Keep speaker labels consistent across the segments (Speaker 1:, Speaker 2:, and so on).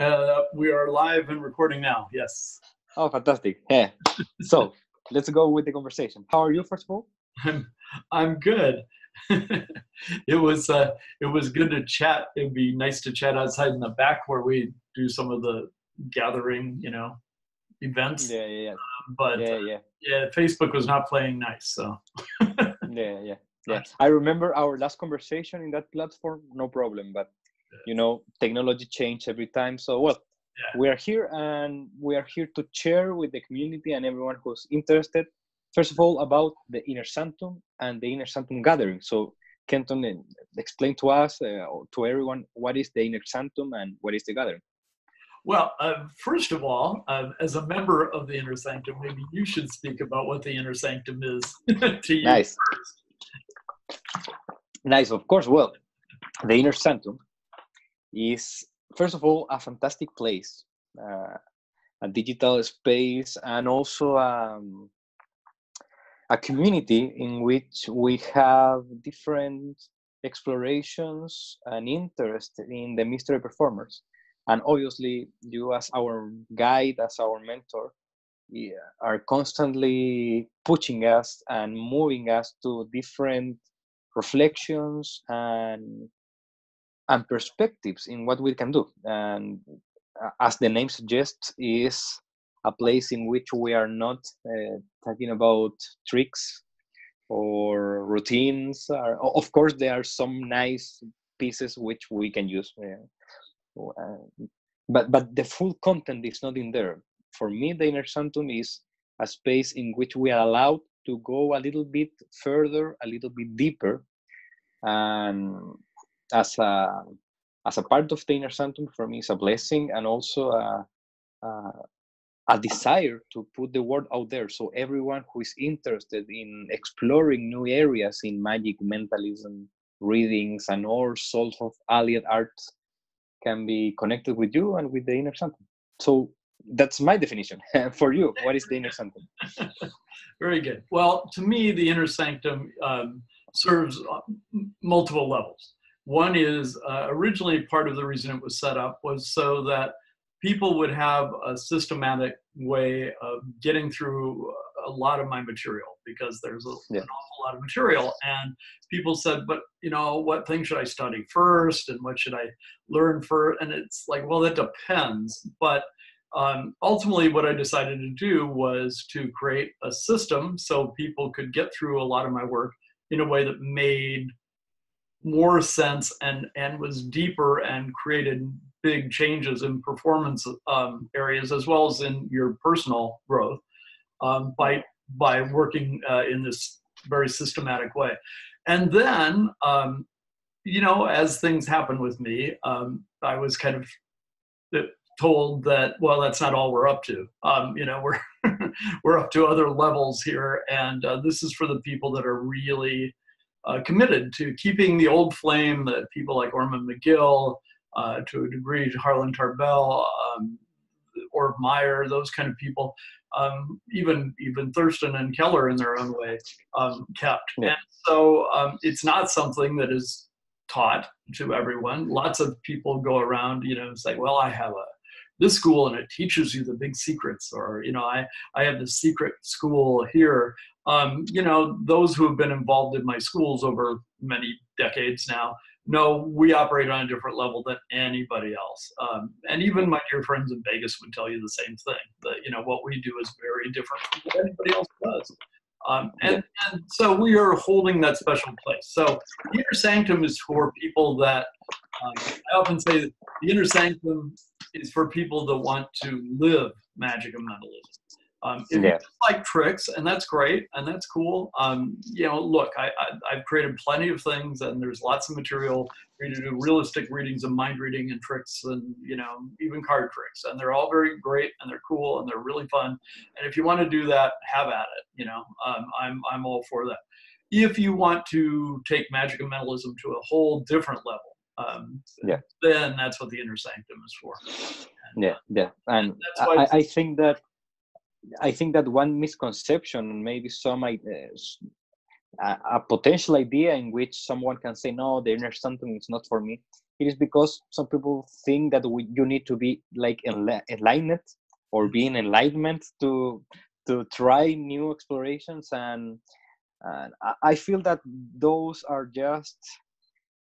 Speaker 1: We are live and recording now. Yes.
Speaker 2: Oh, fantastic. Yeah. So let's go with the conversation. How are you, first of all?
Speaker 1: I'm good. It was good to chat. It'd be nice to chat outside in the back where we do some of the gathering, events.
Speaker 2: Yeah, yeah,
Speaker 1: But
Speaker 2: yeah, yeah,
Speaker 1: yeah, Facebook was not playing nice. So
Speaker 2: yeah, yeah, yeah. I remember our last conversation in that platform, no problem. But technology change every time. So well,
Speaker 1: yeah.
Speaker 2: we are here and we are here to share with the community and everyone who's interested. First of all, about the Inner Sanctum and the Inner Sanctum Gathering. So Kenton, explain to us, or to everyone, what is the Inner Sanctum and what is the Gathering?
Speaker 1: Well, first of all, as a member of the Inner Sanctum, maybe you should speak about what the Inner Sanctum is to you
Speaker 2: Nice,
Speaker 1: first.
Speaker 2: nice. Of course. Well, the Inner Sanctum is, first of all, a fantastic place, a digital space, and also a community in which we have different explorations and interest in the mystery performers. And obviously, you, as our guide, as our mentor, are constantly pushing us and moving us to different reflections and perspectives in what we can do. And as the name suggests, is a place in which we are not talking about tricks or routines. Of course, there are some nice pieces which we can use, but the full content is not in there. For me, the Inner Sanctum is a space in which we are allowed to go a little bit further, a little bit deeper, and as a part of the Inner Sanctum, for me, is a blessing and also a desire to put the word out there. So everyone who is interested in exploring new areas in magic, mentalism, readings, and all sorts of allied arts can be connected with you and with the Inner Sanctum. So that's my definition. For you, what is the Inner Sanctum?
Speaker 1: Very good. Well, to me, the Inner Sanctum serves multiple levels. One is originally part of the reason it was set up was so that people would have a systematic way of getting through a lot of my material, because there's an awful lot of material. And people said, but what thing should I study first, and what should I learn first? And it's like, well, that depends. But ultimately, what I decided to do was to create a system so people could get through a lot of my work in a way that made more sense and was deeper and created big changes in performance areas, as well as in your personal growth, by working in this very systematic way. And then, as things happen with me, I was kind of told that, well, that's not all we're up to. We're we're up to other levels here, and this is for the people that are really committed to keeping the old flame, that people like Ormond McGill, to a degree, Harlan Tarbell, Orv Meyer, those kind of people, even Thurston and Keller in their own way, kept. Yeah. And so it's not something that is taught to everyone. Lots of people go around, say, well, I have this school and it teaches you the big secrets, or I have this secret school here. Those who have been involved in my schools over many decades now know we operate on a different level than anybody else. And even my dear friends in Vegas would tell you the same thing, that what we do is very different from what anybody else does. And so we are holding that special place. So the Inner Sanctum is for people that, I often say that the Inner Sanctum is for people that want to live magic and mentalism. If you just like tricks, and that's great, and that's cool. Look, I've created plenty of things, and there's lots of material for you to do realistic readings and mind reading and tricks, and even card tricks, and they're all very great, and they're cool, and they're really fun. And if you want to do that, have at it. I'm all for that. If you want to take magic and mentalism to a whole different level, then that's what the Inner Sanctum is for.
Speaker 2: And, and I think that one misconception, maybe some a potential idea in which someone can say, no, the inner sanctum is not for me. It is because some people think that you need to be like enlightened or be in enlightenment to try new explorations, and I feel that those are just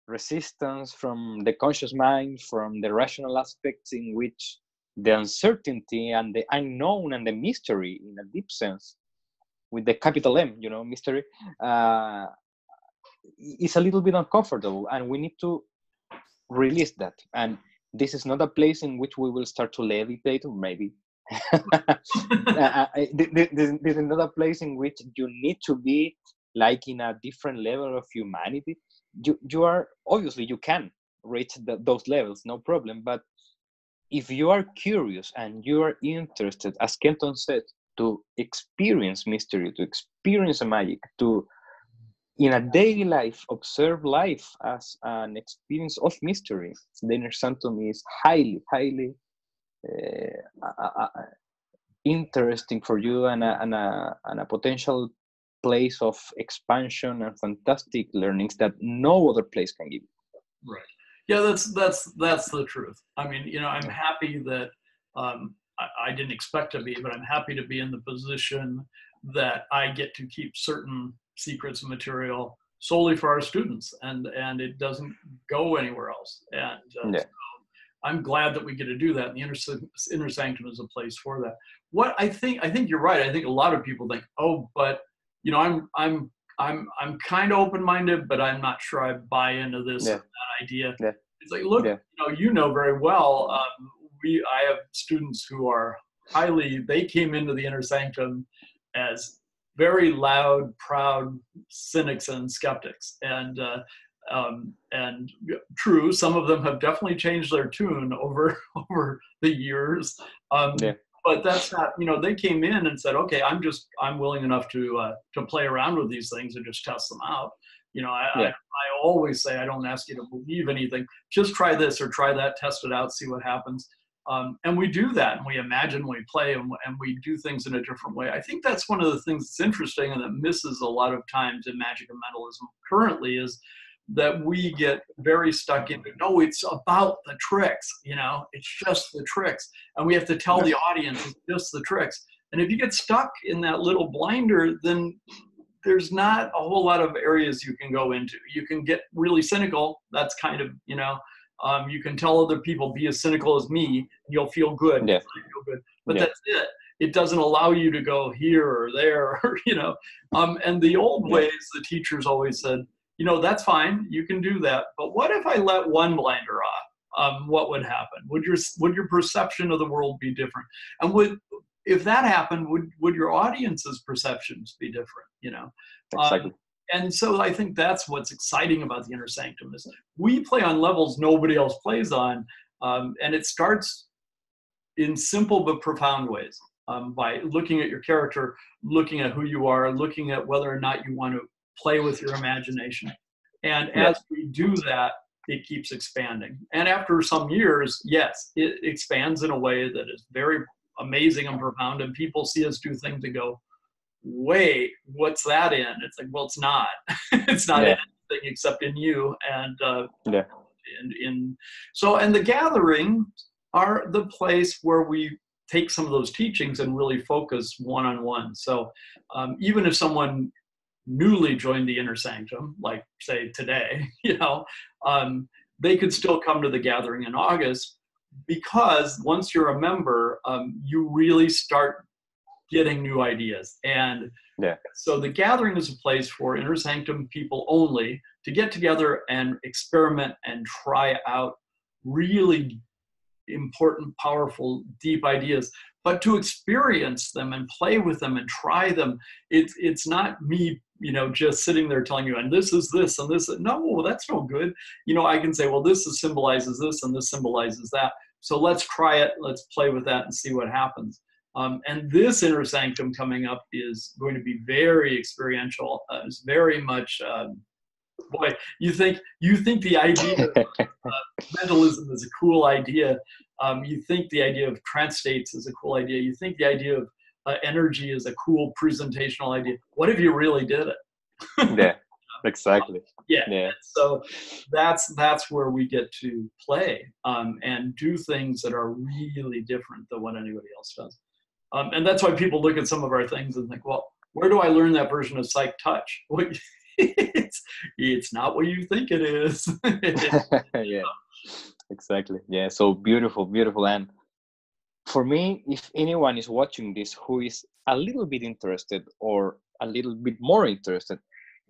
Speaker 2: resistance from the conscious mind, from the rational aspects, in which the uncertainty and the unknown and the mystery, in a deep sense, with the capital M, mystery, is a little bit uncomfortable, and we need to release that. And this is not a place in which we will start to levitate, or maybe. This is not a place in which you need to be like in a different level of humanity. You are, obviously you can reach those levels, no problem. But if you are curious and you are interested, as Kenton said, to experience mystery, to experience magic, to in a daily life observe life as an experience of mystery, the inner sanctum is highly interesting for you, and a potential place of expansion and fantastic learnings that no other place can give you.
Speaker 1: Right. Yeah, that's the truth. I mean, I'm happy that I didn't expect to be, but I'm happy to be in the position that I get to keep certain secrets and material solely for our students, and it doesn't go anywhere else. And so I'm glad that we get to do that. And the inner sanctum is a place for that. What I think you're right. I think a lot of people think, oh, but I'm kind of open-minded, but I'm not sure I buy into this or that idea. Yeah. It's like, look, you know very well. I have students who are they came into the inner sanctum as very loud, proud cynics and skeptics, and true, some of them have definitely changed their tune over the years. But that's not, they came in and said, okay, I'm willing enough to play around with these things and just test them out. I always say, I don't ask you to believe anything, just try this or try that, test it out, see what happens. And we do that, and we imagine, we play, and we do things in a different way. I think that's one of the things that's interesting and that misses a lot of times in magic and mentalism currently, is that we get very stuck into, no, it's about the tricks, it's just the tricks. And we have to tell the audience it's just the tricks. And if you get stuck in that little blinder, then there's not a whole lot of areas you can go into. You can get really cynical. That's kind of, you can tell other people, be as cynical as me, and you'll feel good.
Speaker 2: Yeah.
Speaker 1: But that's it. It doesn't allow you to go here or there, and the old ways, the teachers always said, that's fine, you can do that. But what if I let one blinder off? What would happen? Would your perception of the world be different? And if that happened, would your audience's perceptions be different?
Speaker 2: Exactly.
Speaker 1: And so I think that's what's exciting about the inner sanctum, is we play on levels nobody else plays on, and it starts in simple but profound ways, by looking at your character, looking at who you are, looking at whether or not you want to play with your imagination. And as we do that, it keeps expanding. And after some years, yes, it expands in a way that is very amazing and profound, and people see us do things and go, wait, what's that in? It's like, well, it's not. It's not in anything except in you. And and the gatherings are the place where we take some of those teachings and really focus one-on-one. So even if someone newly joined the inner sanctum, like say today, they could still come to the gathering in August, because once you're a member, you really start getting new ideas. And so the gathering is a place for inner sanctum people only to get together and experiment and try out really important, powerful, deep ideas, but to experience them and play with them and try them. It's not me, just sitting there telling you, and this is this and this. No, that's no good. I can say, well, this symbolizes this and this symbolizes that. So let's try it. Let's play with that and see what happens. And this inner sanctum coming up is going to be very experiential. It's very much, boy, you think the idea of mentalism is a cool idea. You think the idea of trance states is a cool idea. You think the idea of energy is a cool presentational idea. What if you really did it?
Speaker 2: Yeah, exactly.
Speaker 1: Yeah.
Speaker 2: Yeah.
Speaker 1: So that's where we get to play and do things that are really different than what anybody else does. And that's why people look at some of our things and think, well, where do I learn that version of Psych Touch? It's not what you think it is.
Speaker 2: Yeah, exactly. Yeah, so beautiful, beautiful. And for me, if anyone is watching this who is a little bit interested or a little bit more interested,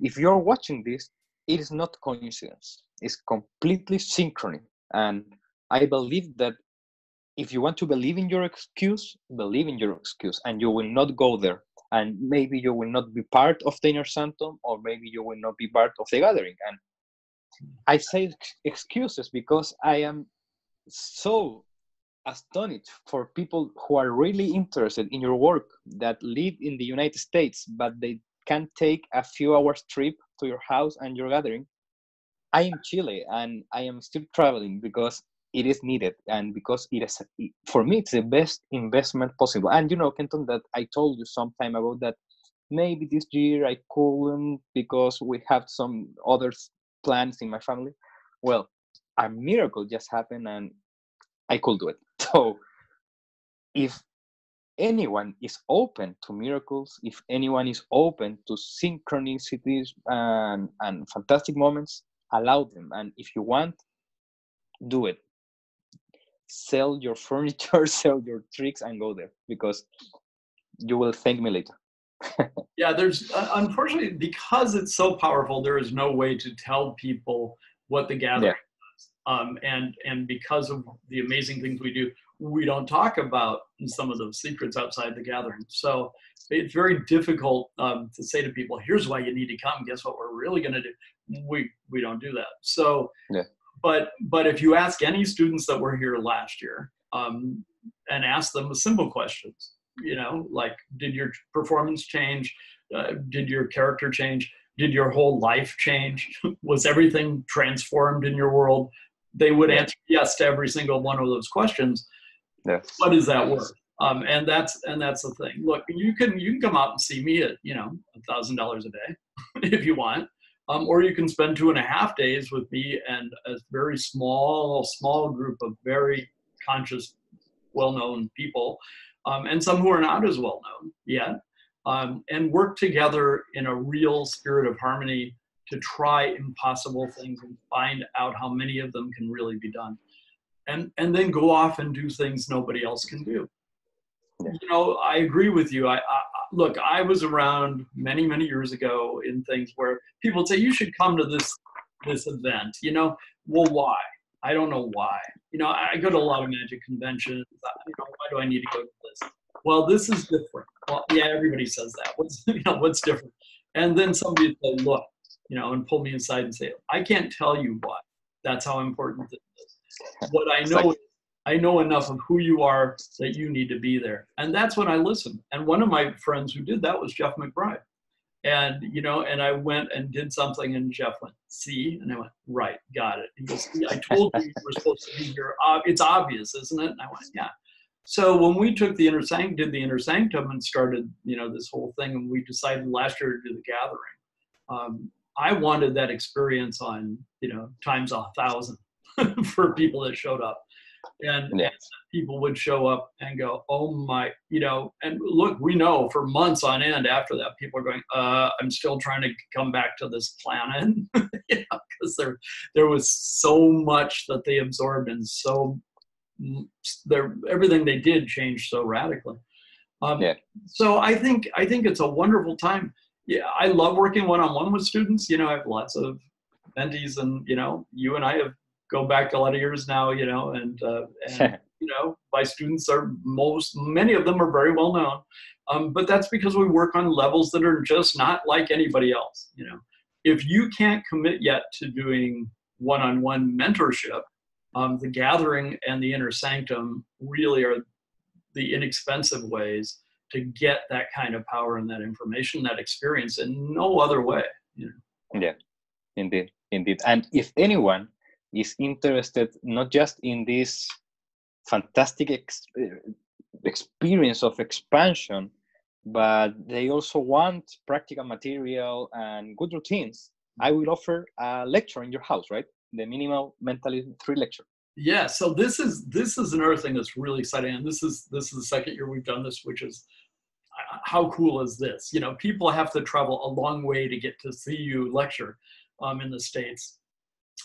Speaker 2: if you're watching this, it is not coincidence. It's completely synchrony. And I believe that if you want to believe in your excuse, believe in your excuse, and you will not go there. And maybe you will not be part of the Inner Sanctum, or maybe you will not be part of the gathering. And I say excuses because I am so astonished for people who are really interested in your work that live in the United States, but they can take a few hours trip to your house and your gathering. I am Chile and I am still traveling because it is needed and because it is, for me, it's the best investment possible. And you know, Kenton, that I told you some time ago that maybe this year I couldn't because we have some other plans in my family. Well, a miracle just happened and I could do it. So if anyone is open to miracles, if anyone is open to synchronicities and fantastic moments, allow them. And if you want, do it. Sell your furniture, sell your tricks, and go there because you will thank me later.
Speaker 1: Yeah, there's unfortunately, because it's so powerful, there is no way to tell people what the gathering is. And because of the amazing things we do, we don't talk about some of those secrets outside the gathering. So it's very difficult to say to people, here's why you need to come. Guess what we're really going to do? We don't do that. So,
Speaker 2: Yeah.
Speaker 1: But if you ask any students that were here last year and ask them the simple questions, you know, like, did your performance change? Did your character change? Did your whole life change? Was everything transformed in your world? They would answer yes to every single one of those questions.
Speaker 2: Yeah.
Speaker 1: What is that worth? And that's the thing. Look, you can come out and see me at, you know, $1,000 a day if you want. Or you can spend 2.5 days with me and a very small group of very conscious, well-known people, and some who are not as well-known yet, and work together in a real spirit of harmony to try impossible things and find out how many of them can really be done. And then go off and do things nobody else can do.
Speaker 2: Yeah.
Speaker 1: You know, I agree with you. Look, I was around many years ago in things where people would say, you should come to this event. You know, well, why? I don't know why. You know, I go to a lot of magic conventions. You know, why do I need to go to this? Well, this is different. Well, yeah, everybody says that. What's different? And then somebody would say, look, you know, and pull me aside and say, I can't tell you why. That's how important it is. What I know is I know enough of who you are that you need to be there. And that's when I listened. And one of my friends who did that was Jeff McBride. And, you know, and I went and did something and Jeff went, see? And I went, right, got it. He goes, see, I told you you were supposed to be here. It's obvious, isn't it? And I went, yeah. So when we took the did the Inner Sanctum and started, you know, this whole thing, and we decided last year to do the gathering, I wanted that experience on, you know, times 1,000 for people that showed up. And people would show up and go, oh my, you know, and look, we know for months on end after that, people are going, I'm still trying to come back to this planet, you know, because there was so much that they absorbed and so everything they did changed so radically. So I think it's a wonderful time. Yeah, I love working one-on-one with students. You know, I have lots of mentees, and you know, you and I have go back a lot of years now. You know, and you know, my students are many of them are very well known, but that's because we work on levels that are just not like anybody else. You know, if you can't commit yet to doing one-on-one mentorship, the gathering and the Inner Sanctum really are the inexpensive ways to get that kind of power and that information, that experience in no other way. You know?
Speaker 2: Yeah, indeed. And if anyone is interested not just in this fantastic experience of expansion, but they also want practical material and good routines, I will offer a lecture in your house, right? The Minimal Mentalism 3 lecture.
Speaker 1: Yeah, so this is another thing that's really exciting, and this is the second year we've done this, which is how cool is this? You know, people have to travel a long way to get to see you lecture in the States,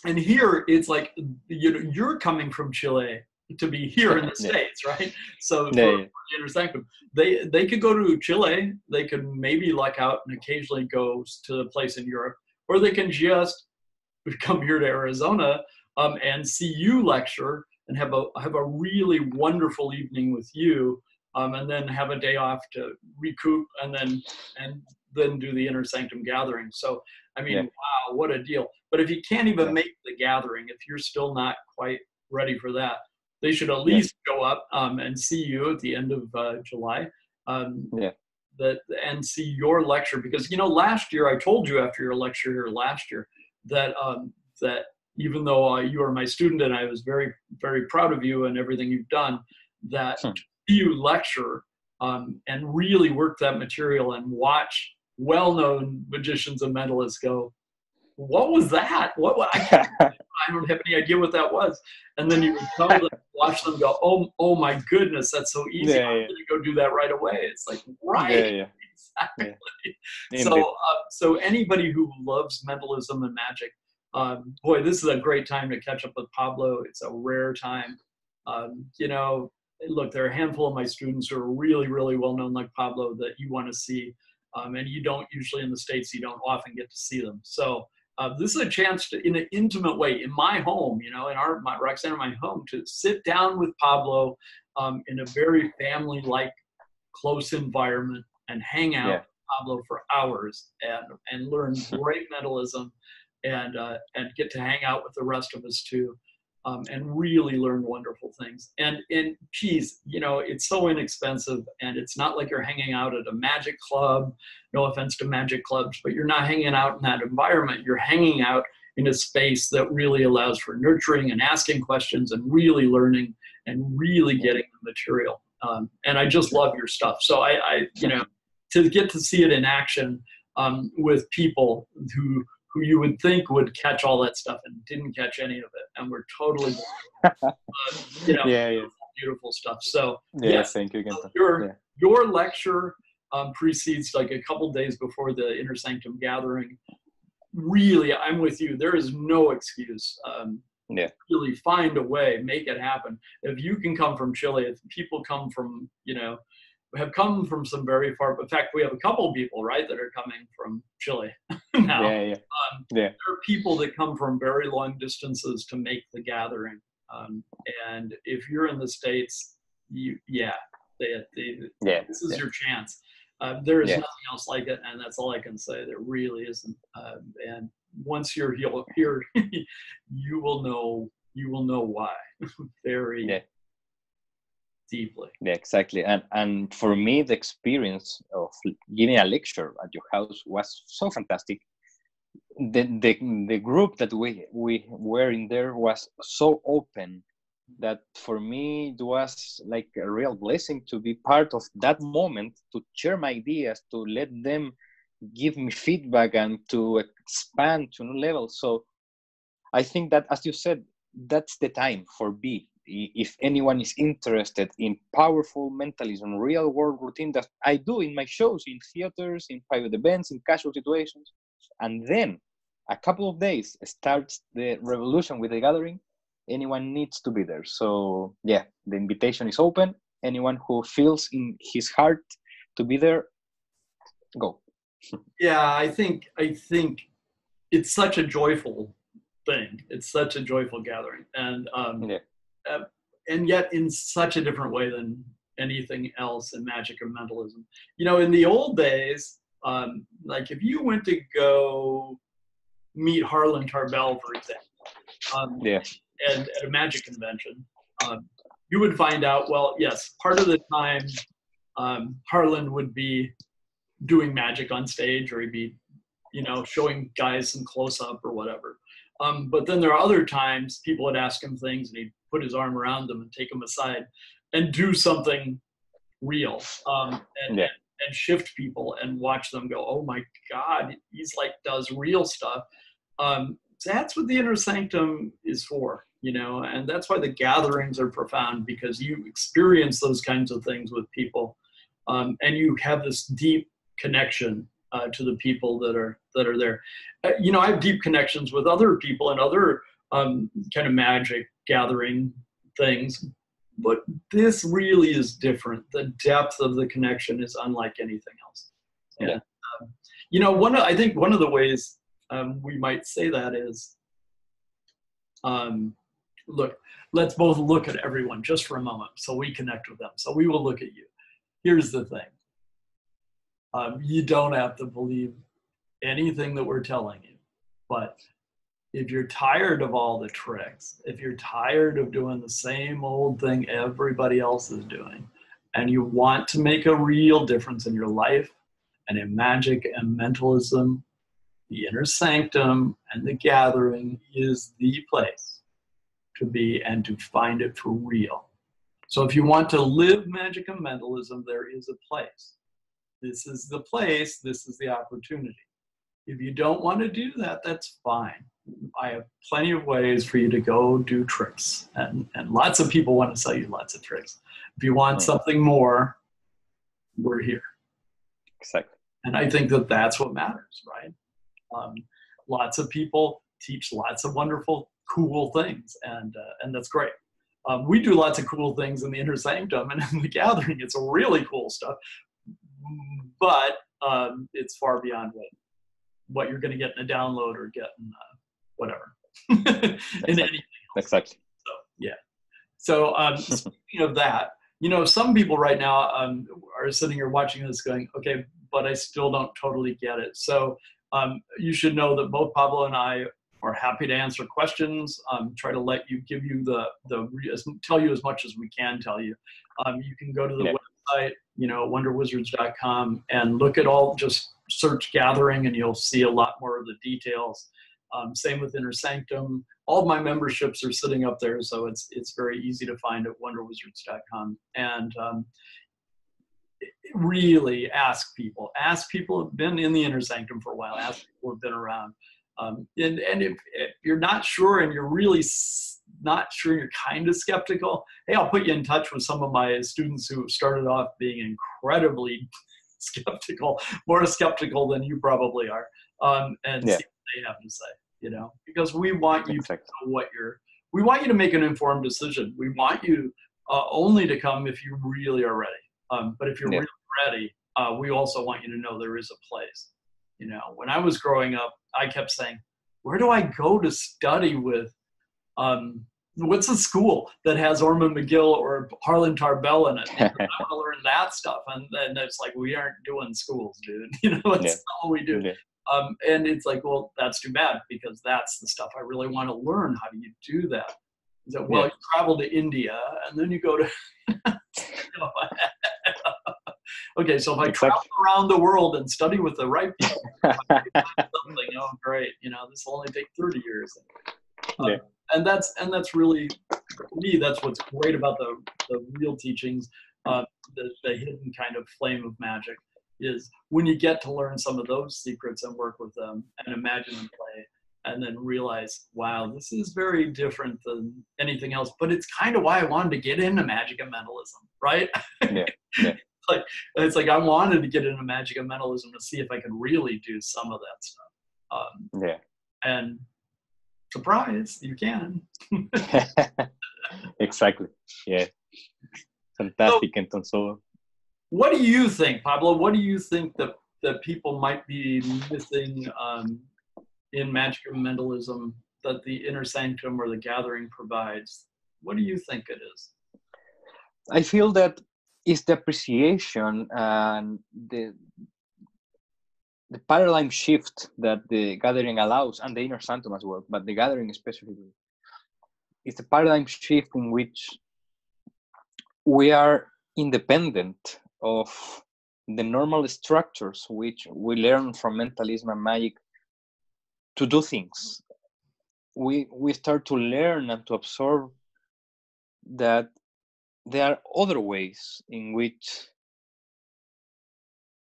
Speaker 1: and here it's like, you know, you're coming from Chile to be here in the States, right? So for the Inner Sanctum, they could go to Chile, they could maybe luck out and occasionally go to a place in Europe, or they can just come here to Arizona and see you lecture and have a really wonderful evening with you, and then have a day off to recoup, and then do the Inner Sanctum Gathering. So I mean, wow, what a deal! But if you can't even make the gathering, if you're still not quite ready for that, they should at least go up and see you at the end of July. And see your lecture, because you know, last year I told you after your lecture here last year that that even though you are my student and I was very, very proud of you and everything you've done, that you lecture and really work that material and watch well-known magicians and mentalists go, what was that? I don't have any idea what that was. And then you would tell them, watch them go, oh my goodness, that's so easy. I'm going to go do that right away. It's like, right. Exactly. So anybody who loves mentalism and magic, boy, this is a great time to catch up with Pablo. It's a rare time. You know, look, there are a handful of my students who are really, really well known like Pablo that you want to see. And you don't usually in the States, you don't often get to see them. So this is a chance to, in an intimate way, in my home, you know, in Roxanne and my home, to sit down with Pablo in a very family-like, close environment and hang out with Pablo for hours and learn great mentalism and get to hang out with the rest of us too. And really learn wonderful things. And geez, you know, it's so inexpensive, and it's not like you're hanging out at a magic club. No offense to magic clubs, but you're not hanging out in that environment. You're hanging out in a space that really allows for nurturing and asking questions and really learning and really getting the material. And I just love your stuff. So I you know, to get to see it in action with people who you would think would catch all that stuff and didn't catch any of it, and we're totally, you know, beautiful stuff. So yes,
Speaker 2: thank you, Kenton.
Speaker 1: So your lecture precedes, like, a couple days before the Inner Sanctum Gathering. Really, I'm with you. There is no excuse. Really find a way, make it happen. If you can come from Chile, if people come from, you know, have come from some very far, in fact, we have a couple people, right, that are coming from Chile now. There are people that come from very long distances to make the gathering. And if you're in the States, this is your chance. There is nothing else like it, and that's all I can say. There really isn't. And once you're here, you will know why very deeply.
Speaker 2: Exactly. And for me, the experience of giving a lecture at your house was so fantastic. The group that we were in there was so open that for me it was like a real blessing to be part of that moment, to share my ideas, to let them give me feedback and to expand to new levels. So I think that, as you said, that's the time for B. If anyone is interested in powerful mentalism, real world routine that I do in my shows, in theaters, in private events, in casual situations, and then a couple of days starts the revolution with the gathering, anyone needs to be there. So the invitation is open. Anyone who feels in his heart to be there, go.
Speaker 1: I think it's such a joyful thing. It's such a joyful gathering, and yet in such a different way than anything else in magic or mentalism. You know, in the old days, like if you went to go meet Harlan Tarbell, for example, and at a magic convention, you would find out, well, yes, part of the time Harlan would be doing magic on stage, or he'd be, you know, showing guys some close-up or whatever. But then there are other times people would ask him things and he'd put his arm around them and take them aside and do something real. and shift people and watch them go, oh my God, he's like does real stuff. That's what the inner sanctum is for, you know, and that's why the gatherings are profound, because you experience those kinds of things with people, and you have this deep connection to the people that are there. You know, I have deep connections with other people and other kind of magic gathering things, but this really is different. The depth of the connection is unlike anything else. And,
Speaker 2: Yeah.
Speaker 1: you know, I think one of the ways we might say that is, look, let's both look at everyone just for a moment so we connect with them. So we will look at you. Here's the thing. You don't have to believe anything that we're telling you, but if you're tired of all the tricks, if you're tired of doing the same old thing everybody else is doing, and you want to make a real difference in your life and in magic and mentalism, the inner sanctum and the gathering is the place to be and to find it for real. So if you want to live magic and mentalism, there is a place. This is the place, this is the opportunity. If you don't want to do that, that's fine. I have plenty of ways for you to go do tricks. And lots of people want to sell you lots of tricks. If you want something more, we're here.
Speaker 2: Exactly.
Speaker 1: And I think that that's what matters, right? Lots of people teach lots of wonderful, cool things, and that's great. We do lots of cool things in the inner sanctum and in the gathering. It's really cool stuff, but it's far beyond what you're going to get in a download or get in whatever. In anything else.
Speaker 2: Exactly.
Speaker 1: So, yeah. So speaking of that, you know, some people right now are sitting here watching this going, okay, but I still don't totally get it. So you should know that both Pablo and I are happy to answer questions, try to give you tell you as much as we can tell you. You can go to the website, you know, wonderwizards.com, and look at just search gathering and you'll see a lot more of the details. Same with Inner Sanctum. All of my memberships are sitting up there, so it's very easy to find at wonderwizards.com. And really ask people who've been in the Inner Sanctum for a while, ask people who've been around. And if you're not sure and you're really not sure, you're kind of skeptical, hey, I'll put you in touch with some of my students who started off being incredibly skeptical, more skeptical than you probably are, and see what they have to say, you know, because we want you to know we want you to make an informed decision. We want you only to come if you really are ready. But if you're really ready, we also want you to know there is a place. You know, when I was growing up, I kept saying, where do I go to study with, what's a school that has Ormond McGill or Harlan Tarbell in it? I want to learn that stuff. And then it's like, we aren't doing schools, dude. You know, that's not what we do. And it's like, well, that's too bad, because that's the stuff I really want to learn. How do you do that? Is that, well, you travel to India and then you go to, okay, so if I travel around the world and study with the right people, something, oh, great, you know, this will only take 30 years. And that's really, for me, that's what's great about the real teachings, the hidden kind of flame of magic, is when you get to learn some of those secrets and work with them and imagine them play, and then realize, wow, this is very different than anything else. But it's kind of why I wanted to get into magic and mentalism, right? It's like I wanted to get into magic and mentalism to see if I could really do some of that stuff. And surprise, you can.
Speaker 2: Exactly. Yeah. Fantastic, Kenton. So,
Speaker 1: what do you think, Pablo? What do you think that people might be missing in magic and mentalism that the Inner Sanctum or the Gathering provides? What do you think it is?
Speaker 2: I feel that it's the appreciation and the paradigm shift that the Gathering allows, and the Inner Sanctum as well, but the Gathering especially. It's the paradigm shift in which we are independent of the normal structures which we learn from mentalism and magic to do things. We start to learn and to observe that there are other ways in which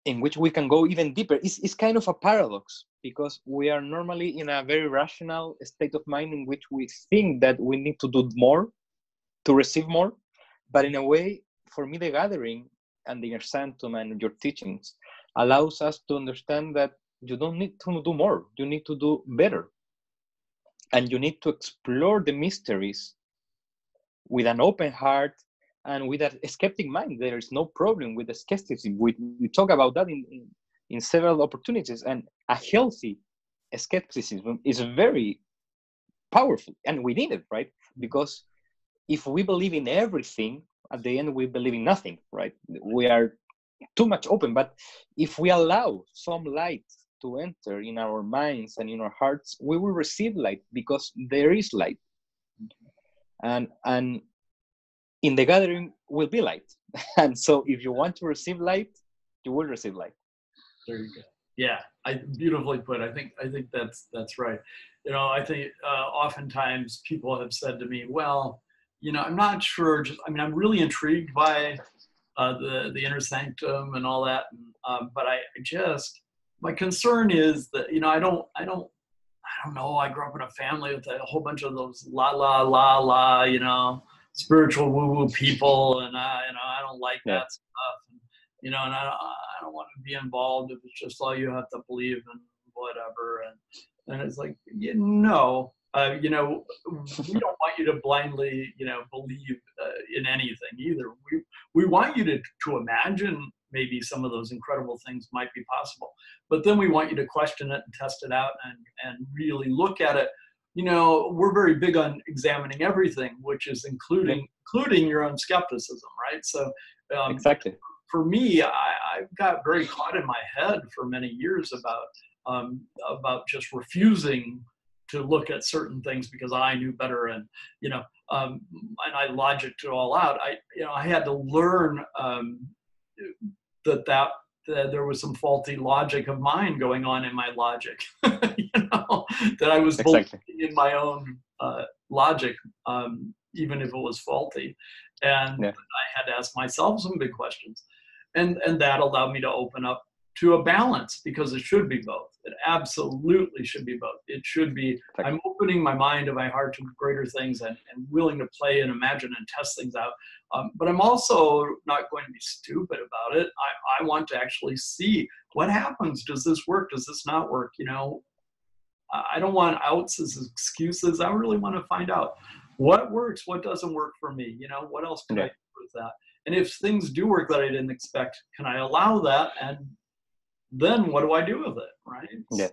Speaker 2: in which we can go even deeper. It's kind of a paradox, because we are normally in a very rational state of mind in which we think that we need to do more to receive more. But in a way, for me, the gathering and the Inner Sanctum and your teachings allows us to understand that you don't need to do more, you need to do better. And you need to explore the mysteries with an open heart and with a skeptic mind. There is no problem with the skepticism. We talk about that in several opportunities, and a healthy skepticism is very powerful, and we need it, right? Because if we believe in everything, at the end we believe in nothing, right? We are too much open. But if we allow some light to enter in our minds and in our hearts, we will receive light, because there is light. And in the gathering will be light. And so if you want to receive light, you will receive light.
Speaker 1: There you go. Yeah, beautifully put. I think that's right. You know, I think oftentimes people have said to me, well, you know, I'm not sure. I'm really intrigued by the Inner Sanctum and all that, but my concern is that, you know, I don't know. I grew up in a family with a whole bunch of those la, you know, spiritual woo-woo people, and I don't like that stuff. And, you know, and I don't want to be involved if it's just all you have to believe and whatever. And it's like, you know, we don't want you to blindly, you know, believe in anything either. We want you to imagine maybe some of those incredible things might be possible, but then we want you to question it and test it out and really look at it. You know, we're very big on examining everything, which is including your own skepticism, right? So
Speaker 2: exactly.
Speaker 1: For me, I got very caught in my head for many years about just refusing to look at certain things because I knew better, and you know, and I logicked it all out. I had to learn that there was some faulty logic of mine going on in my logic. You know, that I was believing in my own logic, even if it was faulty, and I had to ask myself some big questions, and that allowed me to open up to a balance, because it should be both. It absolutely should be both. It should be, I'm opening my mind and my heart to greater things and willing to play and imagine and test things out. But I'm also not going to be stupid about it. I want to actually see what happens. Does this work? Does this not work? You know, I don't want outs as excuses. I really want to find out what works, what doesn't work for me. You know, what else can I do with that? And if things do work that I didn't expect, can I allow that? And then what do I do with it, right?
Speaker 2: Yeah.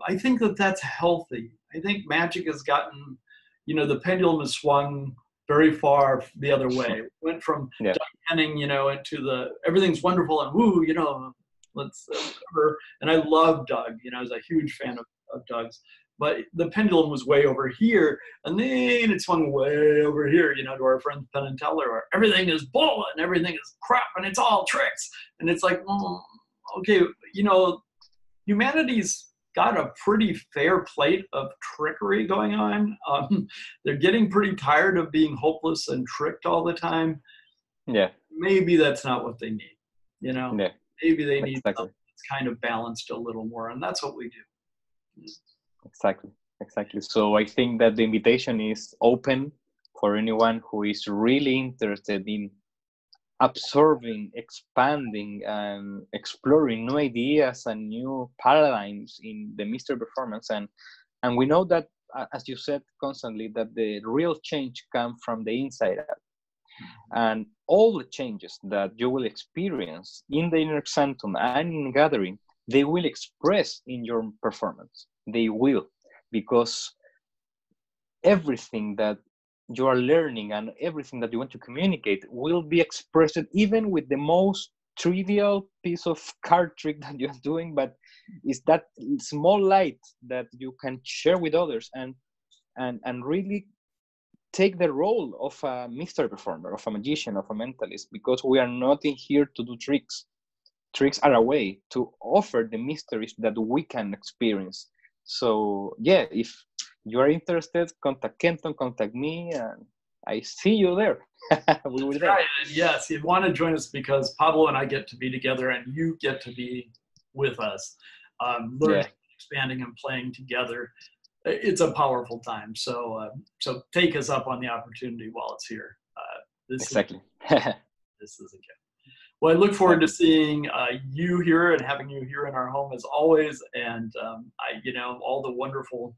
Speaker 1: I think that's healthy. I think magic has gotten, you know, the pendulum has swung very far the other way. It went from Doug Henning, you know, into the everything's wonderful and woo, you know, let's whatever. And I love Doug, you know, I was a huge fan of Doug's. But the pendulum was way over here, and then it swung way over here, you know, to our friend Penn and Teller, where everything is bull and everything is crap and it's all tricks. And it's like, okay, you know, humanity's got a pretty fair plate of trickery going on. They're getting pretty tired of being hopeless and tricked all the time.
Speaker 2: Yeah.
Speaker 1: Maybe that's not what they need, you know?
Speaker 2: Yeah.
Speaker 1: Maybe they need something that's kind of balanced a little more, and that's what we do.
Speaker 2: Exactly. So I think that the invitation is open for anyone who is really interested in absorbing, expanding, and exploring new ideas and new paradigms in the mystery performance. And we know that, as you said constantly, that the real change comes from the inside out. And all the changes that you will experience in the Inner Sanctum and in Gathering, they will express in your performance. They will, because everything that you are learning and everything that you want to communicate will be expressed even with the most trivial piece of card trick that you're doing, but it's that small light that you can share with others and really take the role of a mystery performer, of a magician, of a mentalist, because we are not in here to do tricks. Tricks are a way to offer the mysteries that we can experience. So yeah, if you are interested, contact Kenton, contact me, I see you there. We were there.
Speaker 1: Right. And yes, you'd want to join us because Pablo and I get to be together and you get to be with us, learning, expanding, and playing together. It's a powerful time. So so take us up on the opportunity while it's here.
Speaker 2: Exactly.
Speaker 1: This is a gift. Well, I look forward to seeing you here and having you here in our home as always. And all the wonderful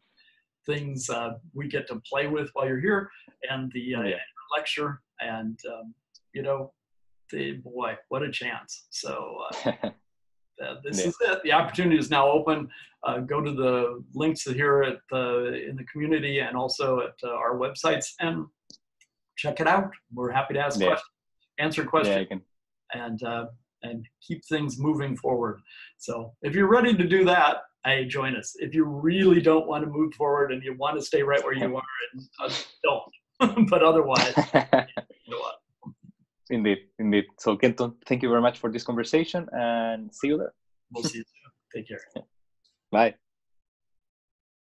Speaker 1: things we get to play with while you're here, and the lecture, and boy, what a chance. So this is it. The opportunity is now open. Go to the links here in the community and also at our websites and check it out. We're happy to ask questions, answer questions, and keep things moving forward. So if you're ready to do that, hey, join us. If you really don't want to move forward and you want to stay right where you are, don't. But otherwise,
Speaker 2: Indeed. So Kenton, thank you very much for this conversation, and see you there.
Speaker 1: We'll see you soon. Take care.
Speaker 2: Bye.